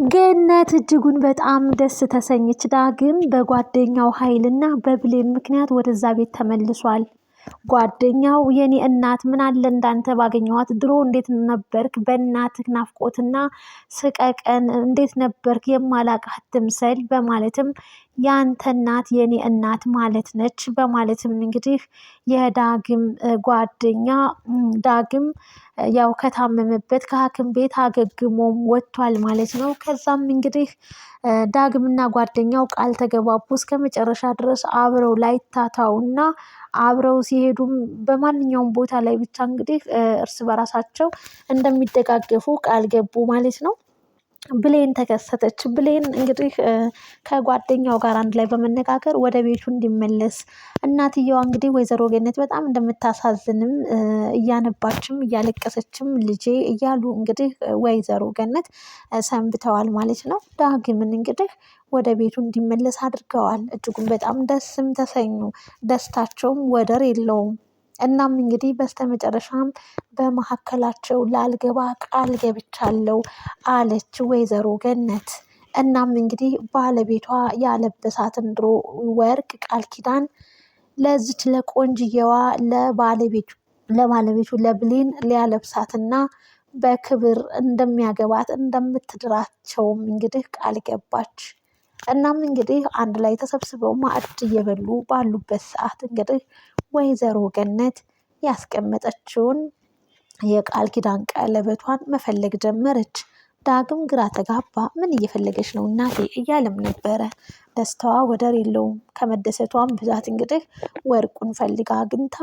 ገነት እጅጉን በጣም ደስ ተሰኘች። ዳግም በጓደኛው ኃይልና በብሌን ምክንያት ወደዛ ቤት ተመልሷል። ጓደኛው የኔ እናት ምን አለ እንዳንተ ባገኘኋት፣ ድሮ እንዴት ነበርክ፣ በእናትህ ናፍቆትና ስቀቀን እንዴት ነበርክ፣ የማላቃት ትምሰል በማለትም ያንተ እናት የኔ እናት ማለት ነች በማለትም እንግዲህ የዳግም ጓደኛ ዳግም ያው ከታመመበት ከሐኪም ቤት አገግሞም ወጥቷል ማለት ነው። ከዛም እንግዲህ ዳግምና ጓደኛው ቃል ተገባቡ እስከ መጨረሻ ድረስ አብረው ላይታታውና አብረው ሲሄዱም በማንኛውም ቦታ ላይ ብቻ እንግዲህ እርስ በራሳቸው እንደሚደጋገፉ ቃል ገቡ ማለት ነው። ብሌን ተከሰተች። ብሌን እንግዲህ ከጓደኛው ጋር አንድ ላይ በመነጋገር ወደ ቤቱ እንዲመለስ እናትየዋ እንግዲህ ወይዘሮ ገነት በጣም እንደምታሳዝንም እያነባችም እያለቀሰችም ልጄ እያሉ እንግዲህ ወይዘሮ ገነት ሰንብተዋል ማለት ነው። ዳግምን እንግዲህ ወደ ቤቱ እንዲመለስ አድርገዋል። እጅጉን በጣም ደስም ተሰኙ። ደስታቸውም ወደር የለውም። እናም እንግዲህ በስተመጨረሻም በመካከላቸው ላልገባ ቃል ገብቻለሁ አለች ወይዘሮ ገነት። እናም እንግዲህ ባለቤቷ ያለበሳትን ድሮ ወርቅ ቃል ኪዳን ለዚች ለቆንጅየዋ ለባለቤቱ ለብሌን ሊያለብሳትና በክብር እንደሚያገባት እንደምትድራቸውም እንግዲህ ቃል ገባች። እናም እንግዲህ አንድ ላይ ተሰብስበው ማዕድ እየበሉ ባሉበት ሰዓት እንግዲህ ወይዘሮ ገነት ያስቀመጠችውን የቃል ኪዳን ቀለበቷን መፈለግ ጀመረች። ዳግም ግራ ተጋባ። ምን እየፈለገች ነው እናቴ እያለም ነበረ። ደስታዋ ወደር የለውም። ከመደሰቷም ብዛት እንግዲህ ወርቁን ፈልጋ አግኝታ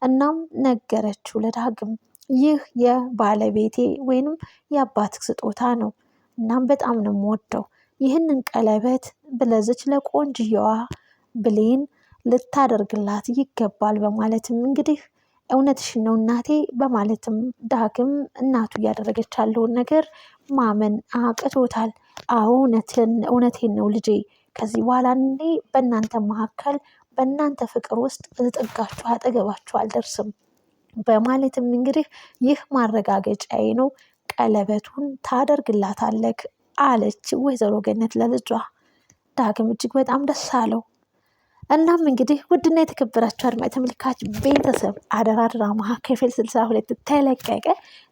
እናም ነገረችው ለዳግም። ይህ የባለቤቴ ወይንም የአባትህ ስጦታ ነው። እናም በጣም ነው የምወደው። ይህንን ቀለበት ብለዝች ለቆንጅየዋ ብሌን ልታደርግላት ይገባል በማለትም እንግዲህ እውነትሽን ነው እናቴ በማለትም ዳግም እናቱ እያደረገች ያለውን ነገር ማመን አቅቶታል። አዎ እውነቴን ነው ልጄ፣ ከዚህ በኋላ እኔ በእናንተ መካከል በእናንተ ፍቅር ውስጥ ጥጋችሁ አጠገባችሁ አልደርስም በማለትም እንግዲህ ይህ ማረጋገጫዬ ነው፣ ቀለበቱን ታደርግላታለህ አለች ወይዘሮ ገነት ለልጇ። ዳግም እጅግ በጣም ደስ አለው። እናም እንግዲህ ውድና የተከበራችሁ አድማጭ ተመልካች ቤተሰብ አደራ ድራማ ክፍል 62 ተለቀቀ።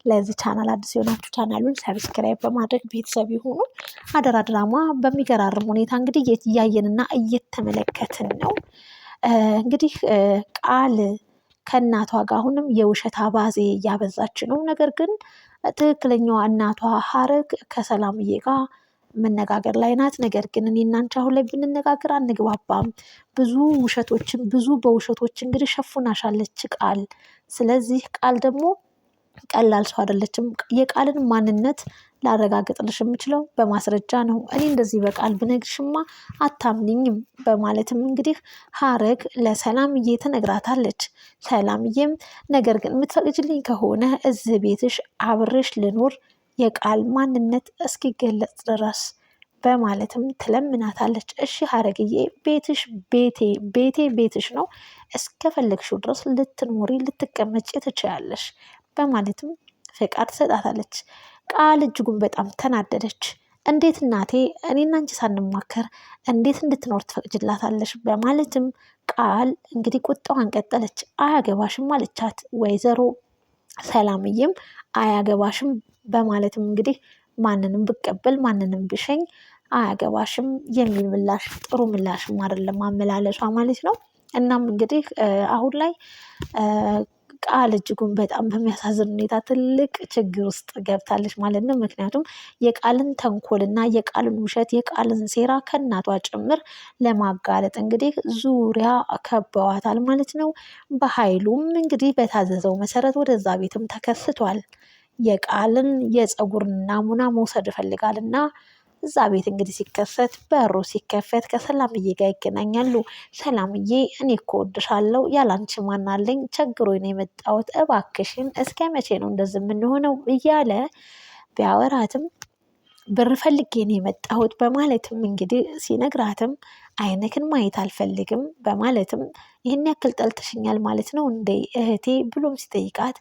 ለዚህ ቻናል አዲስ የሆናችሁ ቻናሉን ሰብስክራይብ በማድረግ ቤተሰብ ይሁኑ። አደራ ድራማ በሚገራርም ሁኔታ እንግዲህ እያየንና እየተመለከትን ነው። እንግዲህ ቃል ከእናቷ ጋር አሁንም የውሸት አባዜ እያበዛች ነው። ነገር ግን ትክክለኛዋ እናቷ ሀረግ ከሰላምዬ ጋር መነጋገር ላይ ናት። ነገር ግን እኔ እና አንቺ አሁን ላይ ብንነጋገር አንግባባም፣ ብዙ ውሸቶችን በውሸቶች እንግዲህ ሸፉናሻለች ቃል። ስለዚህ ቃል ደግሞ ቀላል ሰው አይደለችም። የቃልን ማንነት ላረጋግጥልሽ የምችለው በማስረጃ ነው። እኔ እንደዚህ በቃል ብነግርሽማ አታምንኝም በማለትም እንግዲህ ሀረግ ለሰላምዬ ትነግራታለች። ሰላምዬም ነገር ግን የምትፈቅጅልኝ ከሆነ እዚህ ቤትሽ አብሬሽ ልኖር የቃል ማንነት እስኪገለጽ ድረስ በማለትም ትለምናታለች። እሺ ሀረግዬ ቤትሽ ቤትሽ ነው፣ እስከፈለግሽው ድረስ ልትኖሪ ልትቀመጪ ትችያለሽ በማለትም ፍቃድ ትሰጣታለች። ቃል እጅጉን በጣም ተናደደች። እንዴት እናቴ እኔና አንቺ ሳንማከር እንዴት እንድትኖር ትፈቅጅላታለሽ? በማለትም ቃል እንግዲህ ቁጣዋን ቀጠለች። አያገባሽም አለቻት ወይዘሮ ሰላምዬም አያገባሽም በማለትም እንግዲህ ማንንም ብቀበል ማንንም ብሸኝ አያገባሽም የሚል ምላሽ፣ ጥሩ ምላሽም አይደለም አመላለሷ ማለት ነው። እናም እንግዲህ አሁን ላይ ቃል እጅጉን በጣም በሚያሳዝን ሁኔታ ትልቅ ችግር ውስጥ ገብታለች ማለት ነው። ምክንያቱም የቃልን ተንኮልና የቃልን ውሸት የቃልን ሴራ ከእናቷ ጭምር ለማጋለጥ እንግዲህ ዙሪያ ከበዋታል ማለት ነው። በኃይሉም እንግዲህ በታዘዘው መሰረት ወደዛ ቤትም ተከስቷል። የቃልን የፀጉር ናሙና መውሰድ ይፈልጋልና እዛ ቤት እንግዲህ ሲከሰት በሩ ሲከፈት ከሰላምዬ ጋር ይገናኛሉ። ሰላምዬ እኔ እኮ እወድሻለሁ፣ ያላንቺ ማን አለኝ፣ ቸግሮኝ ነው የመጣሁት፣ እባክሽን እስከ መቼ ነው እንደዚህ የምንሆነው እያለ ቢያወራትም ብር ፈልጌ ነው የመጣሁት በማለትም እንግዲህ ሲነግራትም አይንክን ማየት አልፈልግም በማለትም ይህን ያክል ጠልተሽኛል ማለት ነው እንዴ እህቴ ብሎም ሲጠይቃት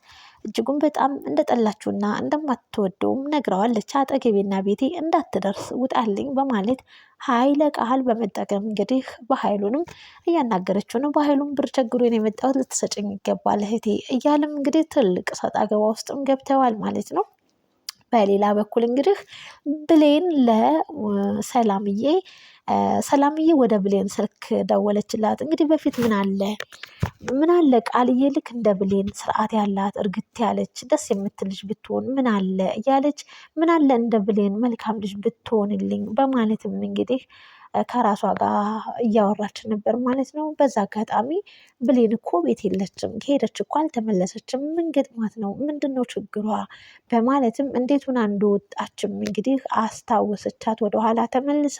እጅጉን በጣም እንደጠላችውና እንደማትወደውም ነግረዋለች። አጠገቤና ቤቴ እንዳትደርስ ውጣልኝ በማለት ኃይለ ቃል በመጠቀም እንግዲህ በኃይሉንም እያናገረችው ነው። በኃይሉም ብር ቸግሮን የመጣሁት ልትሰጭኝ ይገባል እህቴ እያለም እንግዲህ ትልቅ ሰጣ ገባ ውስጥም ገብተዋል ማለት ነው። በሌላ በኩል እንግዲህ ብሌን ሰላምዬ ወደ ብሌን ስልክ ደወለችላት። እንግዲህ በፊት ምን አለ ቃልዬ ልክ እንደ ብሌን ስርዓት ያላት እርግት ያለች ደስ የምትል ልጅ ብትሆን ምን አለ እያለች ምን አለ እንደ ብሌን መልካም ልጅ ብትሆንልኝ በማለትም እንግዲህ ከራሷ ጋር እያወራች ነበር ማለት ነው። በዛ አጋጣሚ ብሌን እኮ ቤት የለችም ከሄደች እኮ አልተመለሰችም ምን ገጥሟት ነው ምንድነው ችግሯ በማለትም እንዴት ሆና እንደወጣችም እንግዲህ አስታወሰቻት። ወደኋላ ተመልሳ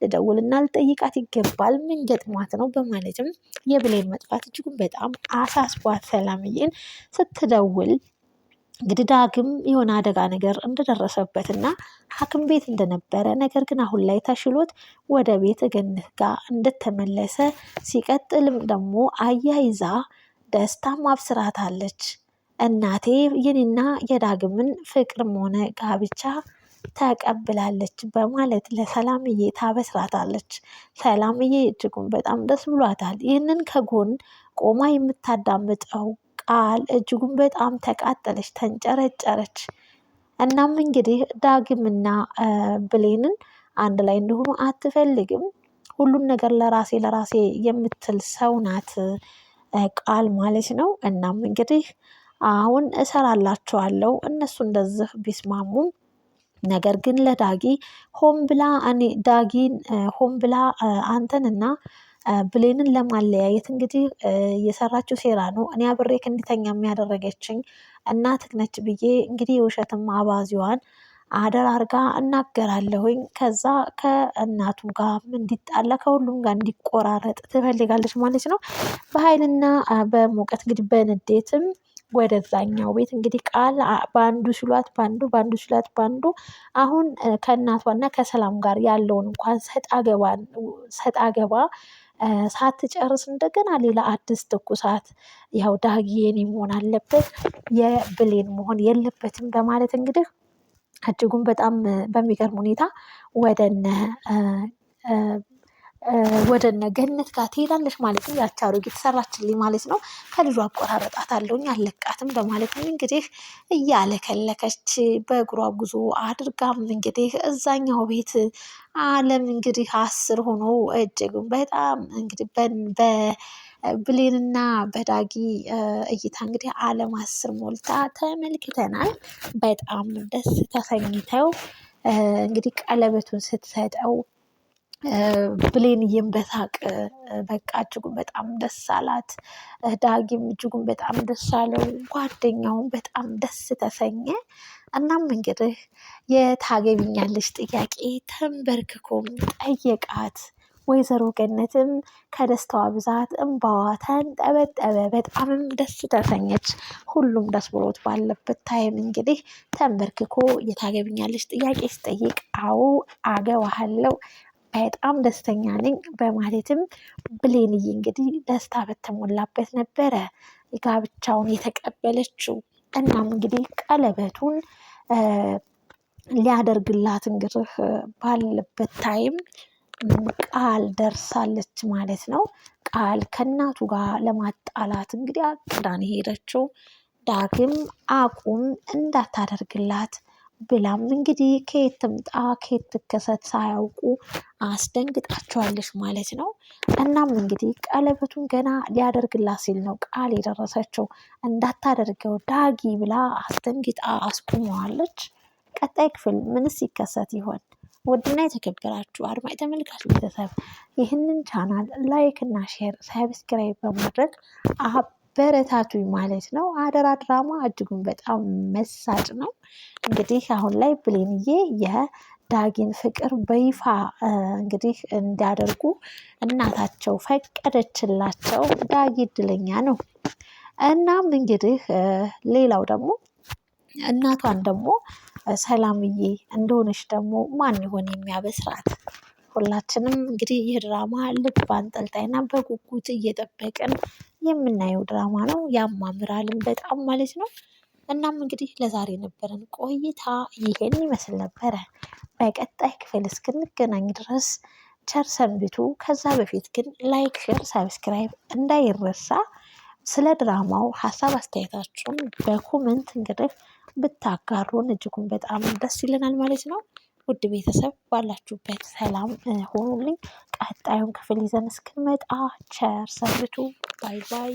ልደውልና ልጠይቃት ይገባል ምን ገጥሟት ነው በማለትም የብሌን መጥፋት እጅጉን በጣም አሳስቧት ሰላምዬን ስትደውል እንግዲህ ዳግም የሆነ አደጋ ነገር እንደደረሰበትና ሐኪም ቤት እንደነበረ ነገር ግን አሁን ላይ ተሽሎት ወደ ቤት ገነት ጋር እንደተመለሰ ሲቀጥልም ደግሞ አያይዛ ደስታም አብስራታለች። እናቴ የኔና የዳግምን ፍቅርም ሆነ ጋብቻ ተቀብላለች በማለት ለሰላምዬ ታበስራታለች። ሰላምዬ እጅጉን በጣም ደስ ብሏታል። ይህንን ከጎን ቆማ የምታዳምጠው ቃል እጅጉን በጣም ተቃጠለች፣ ተንጨረጨረች። እናም እንግዲህ ዳግምና ብሌንን አንድ ላይ እንደሆኑ አትፈልግም። ሁሉን ነገር ለራሴ የምትል ሰው ናት ቃል ማለት ነው። እናም እንግዲህ አሁን እሰራላቸዋለሁ እነሱ እንደዚህ ቢስማሙም ነገር ግን ለዳጊ ሆን ብላ አንተንና ብሌንን ለማለያየት እንግዲህ የሰራችው ሴራ ነው። እኔ አብሬክ እንዲተኛ የሚያደረገችኝ እናትህ ነች ብዬ እንግዲህ የውሸትም አባዚዋን አደራርጋ እናገራለሁኝ። ከዛ ከእናቱ ጋር እንዲጣላ ከሁሉም ጋር እንዲቆራረጥ ትፈልጋለች ማለት ነው። በኃይልና በሙቀት እንግዲህ በንዴትም ወደዛኛው ቤት እንግዲህ ቃል በአንዱ ሲሏት በአንዱ አሁን ከእናቷና ከሰላም ጋር ያለውን እንኳን ሰጣ ገባ ሳትጨርስ እንደገና ሌላ አዲስ ትኩሳት ያው ዳጊ የኔ መሆን አለበት የብሌን መሆን የለበትም በማለት እንግዲህ እጅጉን በጣም በሚገርም ሁኔታ ወደነ ገነት ጋር ትሄዳለች ማለት ነው። ያቺ አሮጊት ሰራችልኝ ማለት ነው። ከልጇ አቆራረጣታለሁኝ አለቃትም በማለት እንግዲህ እያለከለከች በእግሯ ጉዞ አድርጋም እንግዲህ እዛኛው ቤት አለም እንግዲህ 10 ሆኖ እጅጉን በጣም እንግዲህ በብሌንና በዳጊ እይታ እንግዲህ አለም 10 ሞልታ ተመልክተናል። በጣም ደስ ተሰኝተው እንግዲህ ቀለበቱን ስትሰጠው ብሌንዬም በሳቅ በቃ እጅጉን በጣም ደስ አላት። ዳጊም እጅጉን በጣም ደስ አለው። ጓደኛውን በጣም ደስ ተሰኘ። እናም እንግዲህ የታገቢኛለሽ ጥያቄ ተንበርክኮም ጠየቃት። ወይዘሮ ገነትም ከደስታዋ ብዛት እንባዋ ተንጠበጠበ። በጣምም ደስ ተሰኘች። ሁሉም ደስ ብሎት ባለበት ታይም እንግዲህ ተንበርክኮ የታገቢኛለሽ ጥያቄ ሲጠይቅ አዎ አገባሃለሁ በጣም ደስተኛ ነኝ በማለትም ብሌንዬ እንግዲህ ደስታ በተሞላበት ነበረ ጋብቻውን የተቀበለችው። እናም እንግዲህ ቀለበቱን ሊያደርግላት እንግዲህ ባለበት ታይም ቃል ደርሳለች ማለት ነው። ቃል ከእናቱ ጋር ለማጣላት እንግዲህ አቅዳን ሄደችው። ዳግም አቁም እንዳታደርግላት ብላም እንግዲህ ከየት ትምጣ ከየት ትከሰት ሳያውቁ አስደንግጣቸዋለች ማለት ነው። እናም እንግዲህ ቀለበቱን ገና ሊያደርግላት ሲል ነው ቃል የደረሰችው። እንዳታደርገው ዳጊ ብላ አስደንግጣ አስቁመዋለች። ቀጣይ ክፍል ምንስ ይከሰት ይሆን? ውድና የተከበራችሁ አድማጭ ተመልካች ቤተሰብ ይህንን ቻናል ላይክ እና ሼር ሳብስክራይብ በማድረግ አበረታቱኝ ማለት ነው። አደራ ድራማ እጅጉን በጣም መሳጭ ነው። እንግዲህ አሁን ላይ ብሌንዬ የዳጊን ፍቅር በይፋ እንግዲህ እንዲያደርጉ እናታቸው ፈቀደችላቸው። ዳጊ እድለኛ ነው። እናም እንግዲህ ሌላው ደግሞ እናቷን ደግሞ ሰላምዬ እንደሆነች ደግሞ ማን ይሆን የሚያበስራት? ሁላችንም እንግዲህ ይህ ድራማ ልብ አንጠልጣይና በጉጉት እየጠበቅን የምናየው ድራማ ነው። ያማምራልን በጣም ማለት ነው። እናም እንግዲህ ለዛሬ ነበረን ቆይታ ይሄን ይመስል ነበረ። በቀጣይ ክፍል እስክንገናኝ ድረስ ቸር ሰንብቱ። ከዛ በፊት ግን ላይክ፣ ሼር፣ ሳብስክራይብ እንዳይረሳ። ስለ ድራማው ሀሳብ አስተያየታችሁን በኮመንት እንግዲህ ብታጋሩን እጅጉን በጣም ደስ ይለናል ማለት ነው። ውድ ቤተሰብ ባላችሁበት ሰላም ሆኑልኝ። ቀጣዩን ክፍል ይዘን እስክንመጣ ቸር ሰንብቱ። ባይ ባይ።